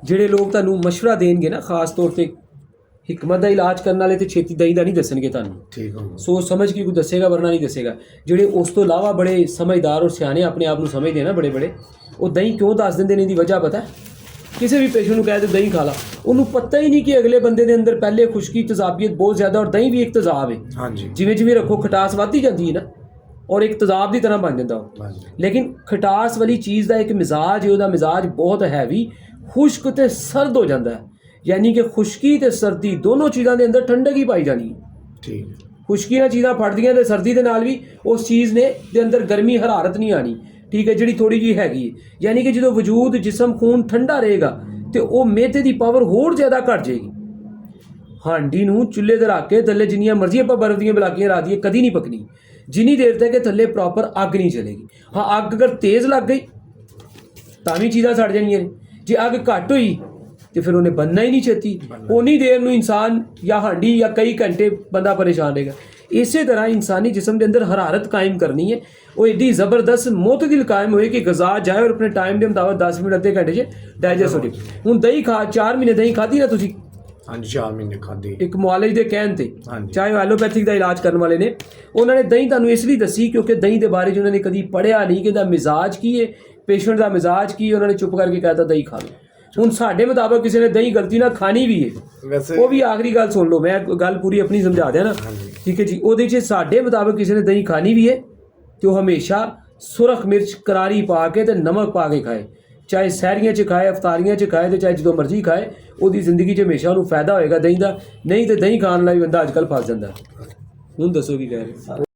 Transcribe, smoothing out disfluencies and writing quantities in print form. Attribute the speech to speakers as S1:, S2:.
S1: ਜਿਹੜੇ ਲੋਕ ਤੁਹਾਨੂੰ ਮਸ਼ਵਰਾ ਦੇਣਗੇ ਨਾ ਖਾਸ ਤੌਰ ਤੇ हिकमत का इलाज करने वाले तो छेती दही का नहीं दसणगे तुहानूं,
S2: ठीक है,
S1: सोच समझ के कोई दसेगा वरना नहीं दसेगा। ਜਿਹੜੇ ਉਸ ਤੋਂ ਇਲਾਵਾ बड़े समझदार और सियाने अपने आप ਨੂੰ समझते हैं ना बड़े बड़े, वो दही क्यों दस ਦਿੰਦੇ ਨੇ ਇਹਦੀ वजह पता है? किसी भी पेशेंट ਨੂੰ कह दे दही खा ला, ਉਹਨੂੰ पता ही नहीं कि अगले बंदे ਦੇ अंदर पहले खुश्की तजाबियत बहुत ज़्यादा और दही भी एक तजाब है।
S2: हाँ जी,
S1: जिवें जिवें रखो खटास ਵੱਧਦੀ ਜਾਂਦੀ है ना और एक तजाब की तरह बन जाता हो। लेकिन खटास वाली चीज़ का एक मिजाज है, ਉਹਦਾ मिजाज बहुत हैवी खुश्क ते सर्द हो जाता है, यानी कि खुश्की ते सर्दी दोनों चीज़ों के अंदर ठंडक ही पाई जानी है।
S2: ठीक,
S1: खुश्की ਨਾਲ चीज़ां फटदियां ते सर्दी ਦੇ ਨਾਲ भी उस चीज़ ने दे अंदर गर्मी हरारत नहीं आनी, ठीक है, ਜਿਹੜੀ थोड़ी जी हैगी है। यानी कि जो वजूद जिसम खून ठंडा रहेगा तो वह मेदे की पावर होर ज़्यादा घट जाएगी। हांडी नूं चुੱਲ੍ਹੇ ते रख के थल्ले जिन्नियां मर्जी आपां बर्फ दीयां बलाकियां ला दईए कदी नहीं पकनी जिन्नी देर तक थल्ले प्रॉपर अग नहीं चलेगी। हाँ, अग अगर तेज़ लग गई तां भी चीज़ां सड़ जानियां ने, जे अग घट हुई तो फिर उन्हें बनना ही नहीं छेती, उन्नी देर में इंसान या हांडी या कई घंटे बंदा परेशान रहेगा। इस तरह इंसानी जिसम के अंदर हरारत कायम करनी है, वो एडी ज़बरदस्त मोतदिल कायम होए कि गज़ा जाए और अपने टाइम के मुताबिक 10 मिनट अद्धे घंटे से डाइजेस्ट हो जाए। हुण दही खा 4 महीने दही खाधी ना तुसीं,
S2: हाँ जी, 4 महीने खाधी
S1: एक मुआलिज के कहण ते,
S2: हाँ जी,
S1: चाहे एलोपैथिक का इलाज करने वाले ने, उन्होंने दही तुहानूं इसलिए दसी क्योंकि दही के बारे उन्होंने कभी पढ़िया नहीं कि इहदा मिजाज की है, पेशेंट का मिजाज की है, उन्होंने चुप करके कहता दही खा लो। ਹੁਣ ਸਾਡੇ ਮੁਤਾਬਕ ਕਿਸੇ ਨੇ ਦਹੀਂ ਗਲਤੀ ਨਾਲ ਖਾਣੀ ਵੀ ਹੈ,
S2: वैसे
S1: ਉਹ ਵੀ ਆਖਰੀ ਗੱਲ ਸੁਣ ਲਓ, ਮੈਂ ਗੱਲ ਪੂਰੀ ਆਪਣੀ ਸਮਝਾ ਦਿਆਂ ਨਾ, ਠੀਕ ਹੈ ਜੀ। ਉਹਦੇ 'ਚ ਸਾਡੇ ਮੁਤਾਬਕ ਕਿਸੇ ਨੇ ਦਹੀਂ ਖਾਣੀ ਵੀ ਹੈ ਤੇ ਉਹ ਹਮੇਸ਼ਾ ਸੁਰਖ ਮਿਰਚ ਕਰਾਰੀ ਪਾ ਕੇ ਤੇ ਨਮਕ ਪਾ ਕੇ ਖਾਏ, ਚਾਹੇ ਸਹਿਰੀਆਂ 'ਚ ਖਾਏ, ਅਫਤਾਰੀਆਂ 'ਚ ਖਾਏ ਤੇ ਚਾਹੇ ਜਦੋਂ ਮਰਜ਼ੀ ਖਾਏ, ਉਹਦੀ ਜ਼ਿੰਦਗੀ 'ਚ ਹਮੇਸ਼ਾ ਉਹਨੂੰ ਫਾਇਦਾ ਹੋਏਗਾ ਦਹੀਂ ਦਾ। ਨਹੀਂ ਤੇ ਦਹੀਂ ਖਾਣ ਵਾਲਾ ਵੀ ਬੰਦਾ ਅੱਜ ਕੱਲ੍ਹ ਫਸ ਜਾਂਦਾ। ਹੁਣ ਦੱਸੋ ਕੀ ਕਹਿ ਰਹੇ?